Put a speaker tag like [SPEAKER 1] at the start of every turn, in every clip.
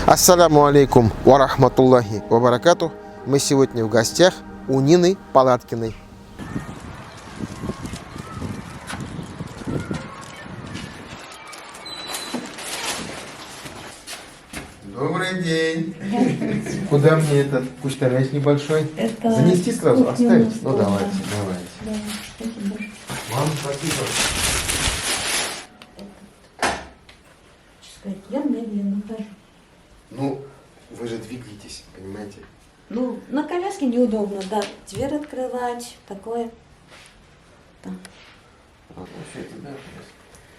[SPEAKER 1] Ассаляму алейкум ва рахматуллахи ва баракату. Мы сегодня в гостях у Нины Палаткиной. Добрый день. Куда мне этот кустарясь небольшой? Занести сразу? Оставить? Ну давайте. Вам спасибо.
[SPEAKER 2] Я медленно хожу.
[SPEAKER 1] Ну, вы же двигаетесь, понимаете?
[SPEAKER 2] Ну, на коляске неудобно, да. Дверь открывать, такое. Да.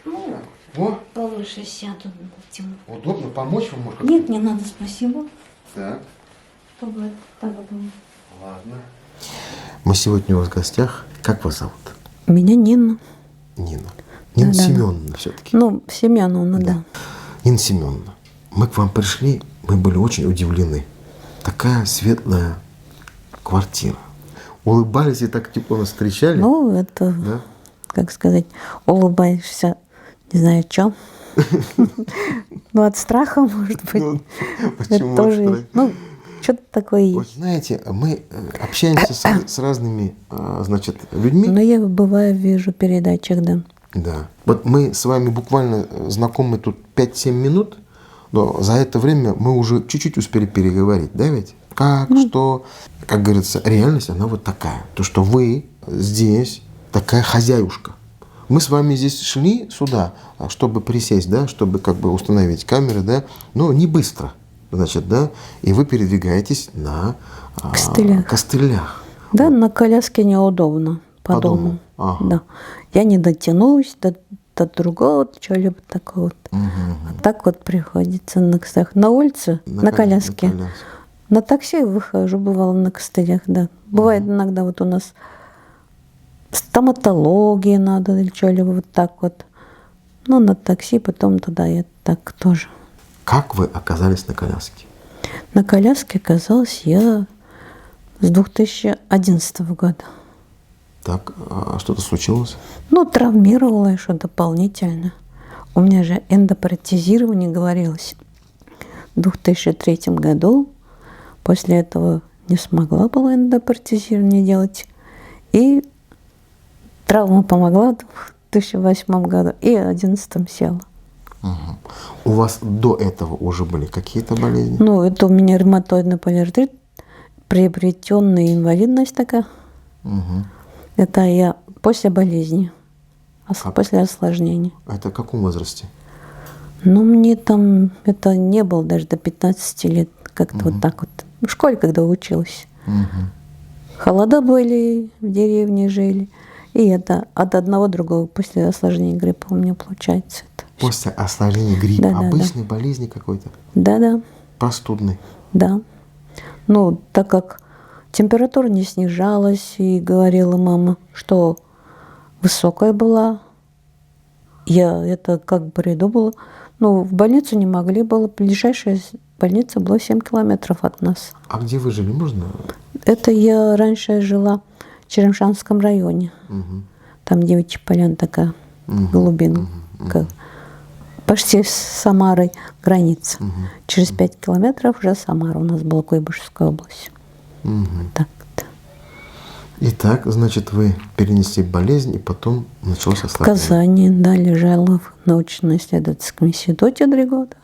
[SPEAKER 2] Ну,
[SPEAKER 1] О,
[SPEAKER 2] повыше сяду.
[SPEAKER 1] удобно, помочь вам может?
[SPEAKER 2] Нет, не надо, спасибо.
[SPEAKER 1] Так.
[SPEAKER 2] Чтобы так было.
[SPEAKER 1] Ладно. Мы сегодня у вас в гостях. Как вас зовут?
[SPEAKER 2] Меня Нина.
[SPEAKER 1] Нина. Нина
[SPEAKER 2] Да.
[SPEAKER 1] Семеновна все-таки.
[SPEAKER 2] Ну, Семеновна, да.
[SPEAKER 1] Нина Семеновна, мы к вам пришли, мы были очень удивлены. Такая светлая квартира. Улыбались и так тепло нас встречали.
[SPEAKER 2] Ну, это,
[SPEAKER 1] Да?
[SPEAKER 2] как сказать, улыбаешься, не знаю, чем. Ну, от страха, может быть.
[SPEAKER 1] Ну,
[SPEAKER 2] Это
[SPEAKER 1] почему от
[SPEAKER 2] тоже,
[SPEAKER 1] страха?
[SPEAKER 2] ну, что-то такое
[SPEAKER 1] Вот
[SPEAKER 2] есть.
[SPEAKER 1] знаете, мы общаемся с разными, значит, людьми.
[SPEAKER 2] Но я бываю, вижу передачах, да.
[SPEAKER 1] Да. Вот мы с вами буквально знакомы тут 5-7 минут, но за это время мы уже чуть-чуть успели переговорить, да ведь? Как, что, как говорится, реальность, она вот такая. То, что вы здесь такая хозяюшка. Мы с вами здесь шли сюда, чтобы присесть, да, чтобы как бы установить камеры, да, но не быстро, значит, да, и вы передвигаетесь на
[SPEAKER 2] Костылях.
[SPEAKER 1] костылях.
[SPEAKER 2] Да, на коляске неудобно по
[SPEAKER 1] По
[SPEAKER 2] дому.
[SPEAKER 1] дому. Ага.
[SPEAKER 2] Да. Я не дотянусь до другого, чего-либо такого. А так вот приходится на костылях. На улице, на коляске. На такси выхожу, бывало на костылях, да. Бывает иногда вот у нас стоматология надо или что-либо вот так вот. Ну, на такси, потом туда и так тоже.
[SPEAKER 1] Как вы оказались на коляске?
[SPEAKER 2] На коляске оказалась я с 2011 года.
[SPEAKER 1] Так, а что-то случилось?
[SPEAKER 2] Ну, травмировала еще дополнительно. У меня же эндопротезирование говорилось в 2003 году. После этого не смогла была эндопротезирование делать. И травма помогла в 2008 году. И в 2011 села.
[SPEAKER 1] У вас до этого уже были какие-то болезни?
[SPEAKER 2] Ну, это у меня ревматоидный полиартрит, приобретенная инвалидность такая. Это я после болезни, после осложнений.
[SPEAKER 1] Это в каком возрасте?
[SPEAKER 2] Ну, мне там это не было даже до 15 лет. Как-то вот так вот. В школе, когда училась. Холода были, в деревне жили. И это от одного другого после осложнения гриппа у меня получается. Это
[SPEAKER 1] После осложнения гриппа,
[SPEAKER 2] Да, да,
[SPEAKER 1] обычной болезни какой-то?
[SPEAKER 2] Да.
[SPEAKER 1] Простудной?
[SPEAKER 2] Да. Ну, так как температура не снижалась, и говорила мама, что высокая была. Я это как бреду было. Ну, в больницу не могли было. Ближайшая больница была 7 километров от нас.
[SPEAKER 1] А где вы жили, можно?
[SPEAKER 2] Это я раньше жила в Черемшанском районе. Там Девичья Поляна такая, глубинка. Почти с Самарой граница. Через 5 километров уже Самара у нас была, Куйбышевская область. Так-то.
[SPEAKER 1] Итак, значит, вы перенесли болезнь, и потом началось
[SPEAKER 2] В
[SPEAKER 1] осложнение.
[SPEAKER 2] Казани, да, лежала в научно-исследовательском институте 3 года.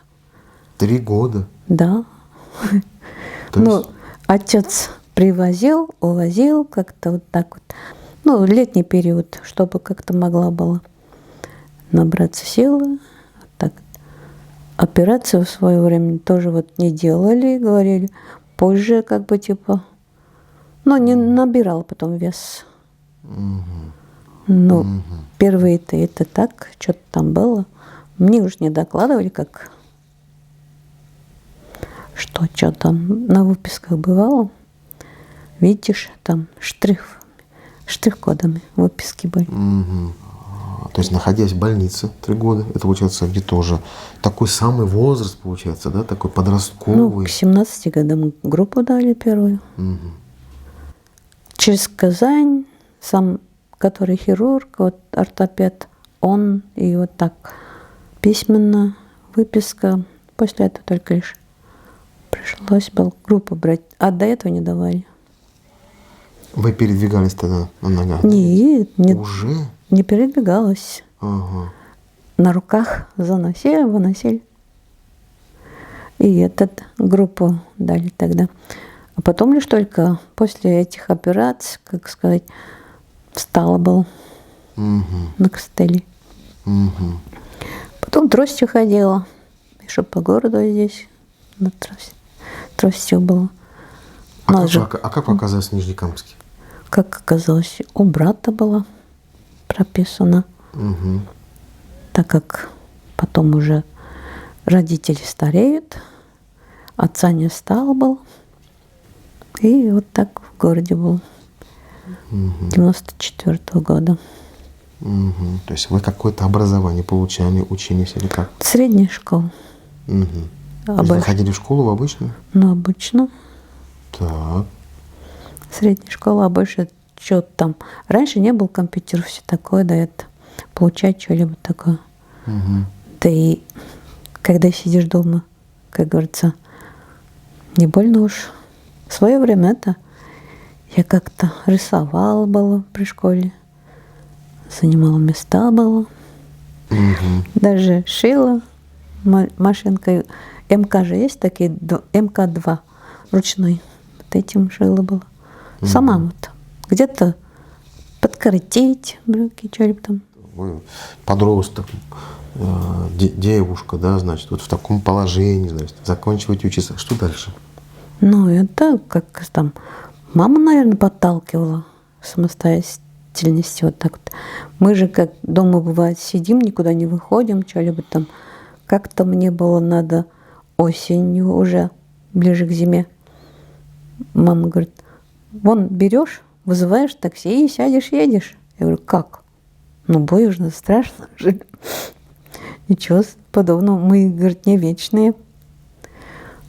[SPEAKER 1] 3 года?
[SPEAKER 2] Да.
[SPEAKER 1] То
[SPEAKER 2] Ну,
[SPEAKER 1] есть-
[SPEAKER 2] отец привозил, увозил, как-то вот так вот. Ну, летний период, чтобы как-то могла была набраться силы. Вот так. Операцию в свое время тоже вот не делали, говорили. Позже как бы типа, ну, не набирала потом вес. Ну, первые-то это так, что-то там было. Мне уж не докладывали, как что там на выписках бывало. Видишь, там штрих-кодами выписки были.
[SPEAKER 1] То есть, находясь в больнице 3 года, это получается где-то уже такой самый возраст, получается, да, такой
[SPEAKER 2] Ну,
[SPEAKER 1] подростковый.
[SPEAKER 2] к 17 годам группу дали первую. Через Казань, сам, который хирург, вот ортопед, он и вот так письменно выписка. После этого только лишь Пришлось было группу брать. А до этого не давали.
[SPEAKER 1] Вы передвигались тогда на ногах?
[SPEAKER 2] Нет,
[SPEAKER 1] Уже?
[SPEAKER 2] не передвигалась.
[SPEAKER 1] Ага.
[SPEAKER 2] На руках заносили, выносили. И этот группу дали тогда. А потом лишь только после этих операций, как сказать, встала была на костыли. Потом тростью ходила. Еще по городу здесь на тростью было.
[SPEAKER 1] Как вы оказались в Нижнекамске?
[SPEAKER 2] Как оказалось, у брата была прописана. Так как потом уже родители стареют, отца не стало было. И вот так в городе был. 94-го года.
[SPEAKER 1] То есть вы какое-то образование получали, учились или как?
[SPEAKER 2] Средняя школа.
[SPEAKER 1] То есть вы ходили в школу в обычную?
[SPEAKER 2] Ну, обычно.
[SPEAKER 1] Так.
[SPEAKER 2] Средняя школа, а больше что-то там. Раньше не было компьютеров, все такое, да, это получать что-либо такое. Да и когда сидишь дома, как говорится, не больно уж. В свое время это я как-то рисовала было при школе, занимала места было, даже шила машинкой. МК же есть такие, МК-2 ручной. Вот этим шила было. Сама вот. Где-то подкоротить брюки, что-либо там.
[SPEAKER 1] Вы подросток, девушка, да, значит, вот в таком положении, значит, заканчиваете учиться. Что дальше?
[SPEAKER 2] Ну, это как там, мама, наверное, подталкивала к самостоятельности вот так вот. Мы же как дома бывает сидим, никуда не выходим, что-либо там. Как-то мне было надо осенью уже, ближе к зиме. Мама говорит, вон берешь, вызываешь такси и сядешь, едешь. Я говорю, как? Ну, боюжно, страшно же. Ничего подобного. Мы, говорит, не вечные.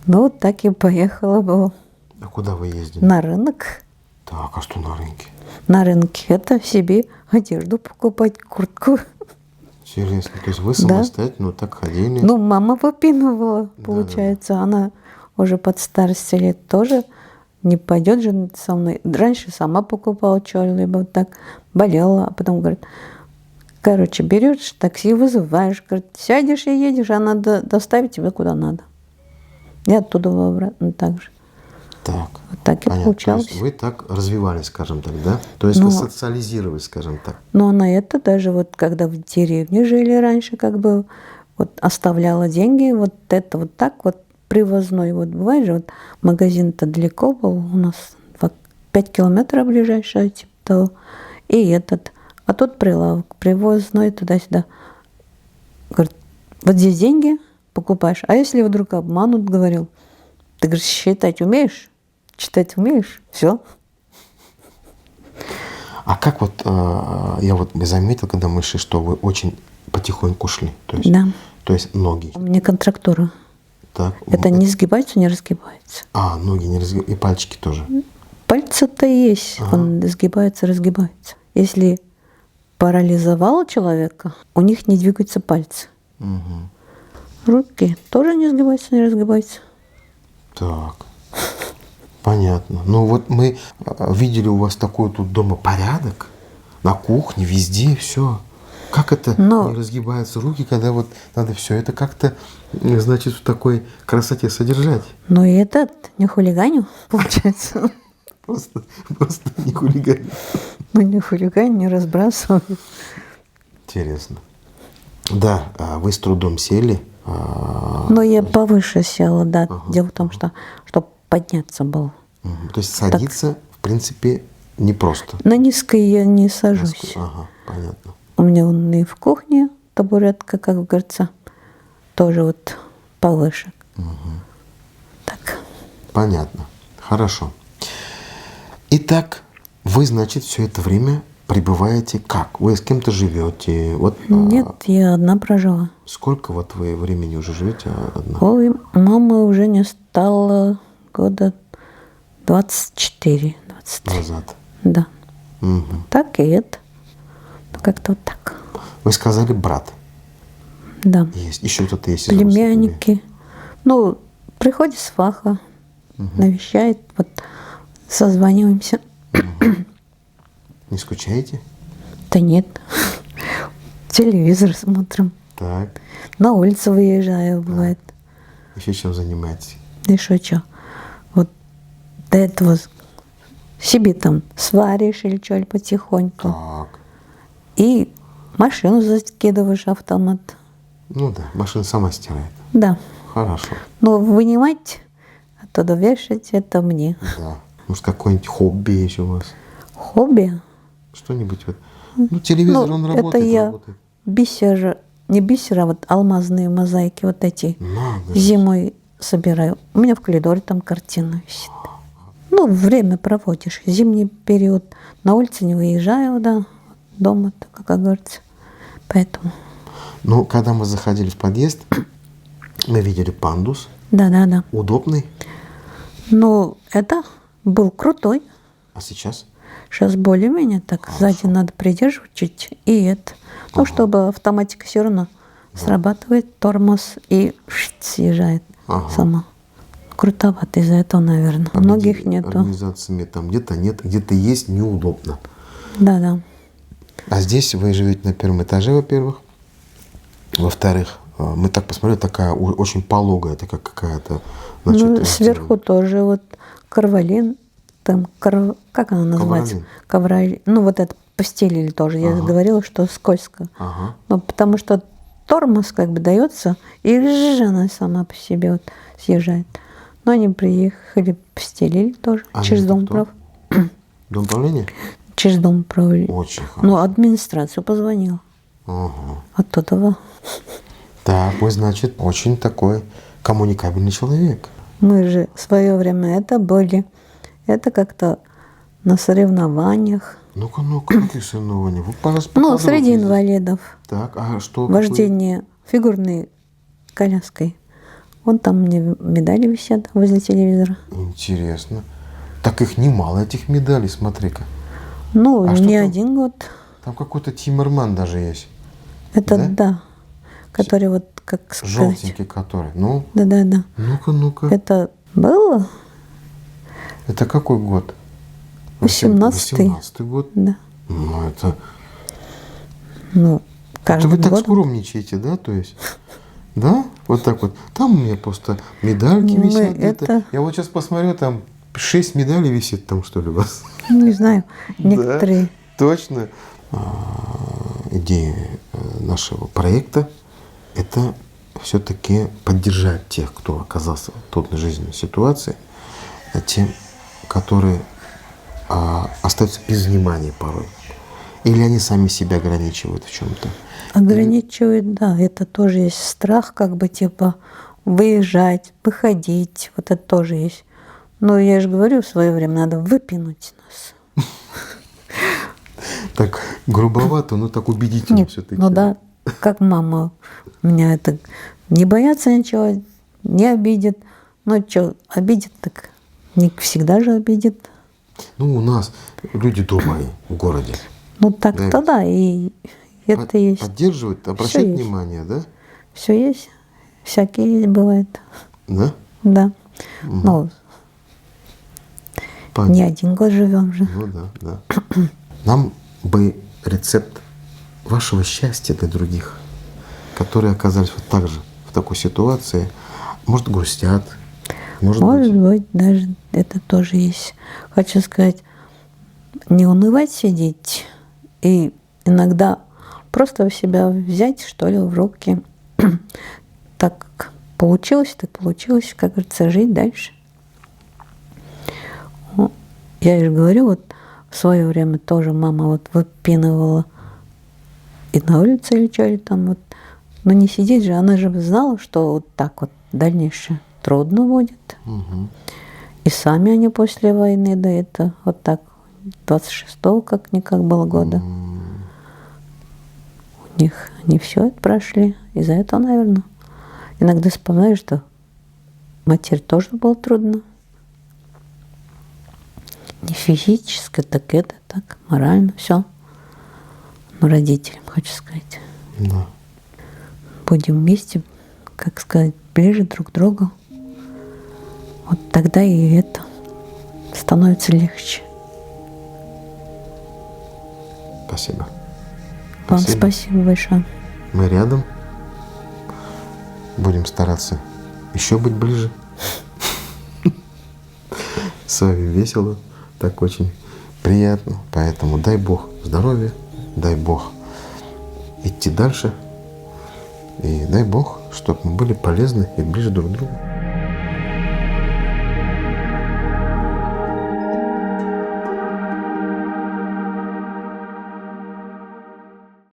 [SPEAKER 2] Ну, вот так и поехала была.
[SPEAKER 1] А куда вы ездили?
[SPEAKER 2] На рынок.
[SPEAKER 1] Так, а что на рынке?
[SPEAKER 2] На рынке это себе одежду покупать, куртку.
[SPEAKER 1] Интересно. То есть вы самостоятельно вот так ходили?
[SPEAKER 2] Ну, мама выпинывала, получается. Она уже под старость лет тоже не пойдет же со мной. Раньше сама покупала что-либо вот так, болела, а потом говорит, короче, берешь такси, вызываешь, говорит, сядешь и едешь, а надо доставить тебя куда надо. И оттуда обратно так же.
[SPEAKER 1] Так.
[SPEAKER 2] Вот так и
[SPEAKER 1] понятно.
[SPEAKER 2] получалось.
[SPEAKER 1] То есть вы так развивались, скажем так, да? То есть вы социализировались, скажем так.
[SPEAKER 2] Ну, а на это даже вот когда в деревне жили раньше, как бы вот оставляла деньги, вот это вот так вот привозной. Вот бывает же, вот магазин-то далеко был, у нас 5 километров ближайший, типа того. И этот. А тут прилавок, привозной туда-сюда. Говорит, вот здесь деньги покупаешь. А если вдруг обманут, говорил, ты, говоришь, считать умеешь? Читать умеешь? Все.
[SPEAKER 1] А как вот, я вот заметил, когда мы шли, что вы очень потихоньку шли. То есть,
[SPEAKER 2] Да.
[SPEAKER 1] То есть ноги.
[SPEAKER 2] У меня контрактура.
[SPEAKER 1] Так.
[SPEAKER 2] Это не сгибается, не разгибается.
[SPEAKER 1] А, ноги не разгибаются. И пальчики тоже.
[SPEAKER 2] Пальцы-то есть, он сгибается, разгибается. Если парализовало человека, у них не двигаются пальцы. Руки тоже не сгибаются, не разгибаются.
[SPEAKER 1] Так. Понятно. Ну вот мы видели у вас такой тут дома порядок. На кухне, везде, все. Как это не разгибаются руки, когда вот надо все это как-то, значит, в такой красоте содержать?
[SPEAKER 2] Ну и этот не хулиганю, получается.
[SPEAKER 1] Просто не хулиганю.
[SPEAKER 2] Ну не хулиганю, не разбрасываю.
[SPEAKER 1] Интересно. Да, вы с трудом сели.
[SPEAKER 2] Но я повыше села, да. Дело в том, что чтобы подняться было.
[SPEAKER 1] То есть садиться, в принципе, непросто.
[SPEAKER 2] На низкой я не сажусь.
[SPEAKER 1] Ага, понятно.
[SPEAKER 2] У меня он и в кухне табуретка, как говорится, тоже вот повыше. Так.
[SPEAKER 1] Понятно. Хорошо. Итак, вы, значит, все это время пребываете как? Вы с кем-то живете? Вот,
[SPEAKER 2] Нет, я одна прожила.
[SPEAKER 1] Сколько вот вы времени уже живете одна?
[SPEAKER 2] Ой, мамы уже не стало года 24, 23.
[SPEAKER 1] Назад.
[SPEAKER 2] Да.
[SPEAKER 1] Угу.
[SPEAKER 2] Так и это. Как-то вот так.
[SPEAKER 1] Вы сказали брат.
[SPEAKER 2] Да.
[SPEAKER 1] Есть. Еще кто-то есть из родственников?
[SPEAKER 2] Племянники. Ну, Приходит с фаха, навещает, вот созваниваемся.
[SPEAKER 1] Не скучаете?
[SPEAKER 2] Да нет, телевизор смотрим,
[SPEAKER 1] Так.
[SPEAKER 2] на улицу выезжаю, бывает.
[SPEAKER 1] Еще чем занимаетесь?
[SPEAKER 2] Еще что. Вот до этого себе там сваришь или что-нибудь потихоньку.
[SPEAKER 1] Так.
[SPEAKER 2] И машину закидываешь, автомат.
[SPEAKER 1] Ну да, машина сама стирает.
[SPEAKER 2] Да.
[SPEAKER 1] Хорошо.
[SPEAKER 2] Но вынимать, оттуда вешать, это мне.
[SPEAKER 1] Да. Может, какое-нибудь хобби еще у вас?
[SPEAKER 2] Хобби.
[SPEAKER 1] Что-нибудь вот. Ну, телевизор, он
[SPEAKER 2] это
[SPEAKER 1] работает,
[SPEAKER 2] я
[SPEAKER 1] работает.
[SPEAKER 2] бисер, не бисер, а вот алмазные мозаики вот эти
[SPEAKER 1] Надо.
[SPEAKER 2] зимой собираю. У меня в коридоре там картина висит. Ну, время проводишь. Зимний период. На улице не выезжаю, да. Дома, как говорится. Поэтому.
[SPEAKER 1] Ну, когда мы заходили в подъезд, мы видели пандус.
[SPEAKER 2] Да.
[SPEAKER 1] Удобный.
[SPEAKER 2] Ну, это был крутой.
[SPEAKER 1] А сейчас?
[SPEAKER 2] Сейчас более-менее так. Сзади надо придерживать чуть. И это. Ну, чтобы автоматика все равно срабатывает, тормоз и съезжает сама. Крутовато из-за этого, наверное. Многих нету.
[SPEAKER 1] Организациями там где-то нет, где-то есть, неудобно.
[SPEAKER 2] Да.
[SPEAKER 1] А здесь вы живете на первом этаже, во-первых. Во-вторых, мы так посмотрели, такая очень пологая, такая какая-то.
[SPEAKER 2] Ну, сверху тоже вот карвалин, там, как она называется? Ковролин. Ну, вот это постелили тоже. Я говорила, что скользко. Ну, потому что тормоз как бы дается, и она сама по себе вот съезжает. Но они приехали, постелили тоже через дом прав.
[SPEAKER 1] Дом управления?
[SPEAKER 2] Через дом управления.
[SPEAKER 1] Очень хорошо.
[SPEAKER 2] Ну, администрацию позвонила. Оттуда.
[SPEAKER 1] Так, вы, значит, очень такой коммуникабельный человек.
[SPEAKER 2] Мы же в свое время это были. Это как-то на соревнованиях.
[SPEAKER 1] Ну-ка, какие соревнования? Вы, пожалуйста,
[SPEAKER 2] Ну, среди инвалидов.
[SPEAKER 1] Так, а что?
[SPEAKER 2] Вождение фигурной коляской. Вон там мне медали висят возле телевизора.
[SPEAKER 1] Интересно. Так их немало, этих медалей, смотри-ка.
[SPEAKER 2] Ну,
[SPEAKER 1] А
[SPEAKER 2] не один год.
[SPEAKER 1] Там какой-то Тиммерман даже есть.
[SPEAKER 2] Это да. Который вот, как сказать.
[SPEAKER 1] Желтенький который. Ну.
[SPEAKER 2] Да.
[SPEAKER 1] Ну-ка.
[SPEAKER 2] Это было?
[SPEAKER 1] Это какой год?
[SPEAKER 2] 18-й.
[SPEAKER 1] 18-й год?
[SPEAKER 2] Да.
[SPEAKER 1] Ну, это...
[SPEAKER 2] Ну, каждый
[SPEAKER 1] Это вы так
[SPEAKER 2] год.
[SPEAKER 1] скромничаете, да, то есть? Да? Вот так вот. Там у меня просто медальки висят где-то. Я вот сейчас посмотрю, там 6 медалей висит там, что ли, у вас?
[SPEAKER 2] Не знаю. Некоторые.
[SPEAKER 1] Да, точно. Идея нашего проекта – это все-таки поддержать тех, кто оказался в трудной жизненной ситуации, а тем, которые остаются без внимания порой. Или они сами себя ограничивают в чем-то.
[SPEAKER 2] Ограничивают, да. Это тоже есть страх, как бы типа выезжать, выходить. Вот это тоже есть. Но я же говорю, в свое время надо выпинуть нас.
[SPEAKER 1] Так грубовато, но так убедительно все-таки.
[SPEAKER 2] Ну да, как мама меня это не боятся ничего, не обидит. Ну что, обидит, так не всегда же обидит.
[SPEAKER 1] Ну, у нас люди добрые в городе.
[SPEAKER 2] Ну так-то да, и это есть.
[SPEAKER 1] Поддерживают, обращать внимание, да?
[SPEAKER 2] Все есть. Всякие есть бывает.
[SPEAKER 1] Да?
[SPEAKER 2] Да. Ну, не один год живем же.
[SPEAKER 1] Ну да. Нам бы рецепт вашего счастья для других, которые оказались вот так же в такой ситуации, может, грустят, может
[SPEAKER 2] быть, даже это тоже есть. Хочу сказать, не унывать сидеть и иногда просто себя взять, что ли, в руки. Так получилось, как говорится, жить дальше. Я же говорю, вот в свое время тоже мама вот выпинывала и на улице или что-ли там вот. Но не сидеть же, она же знала, что вот так вот дальнейшее трудно будет. И сами они после войны, да, это вот так, 26-го как-никак было года. У них они все это прошли. Из-за этого, наверное, иногда вспоминаю, что матери тоже было трудно. Не физически, так это, так, морально, все. Но родителям, хочу сказать.
[SPEAKER 1] Да.
[SPEAKER 2] Будем вместе, как сказать, ближе друг к другу. Вот тогда и это становится легче.
[SPEAKER 1] Спасибо.
[SPEAKER 2] Вам спасибо большое.
[SPEAKER 1] Мы рядом. Будем стараться еще быть ближе. С вами весело, так очень приятно. Поэтому дай Бог здоровья, дай Бог идти дальше. И дай Бог, чтобы мы были полезны и ближе друг к другу.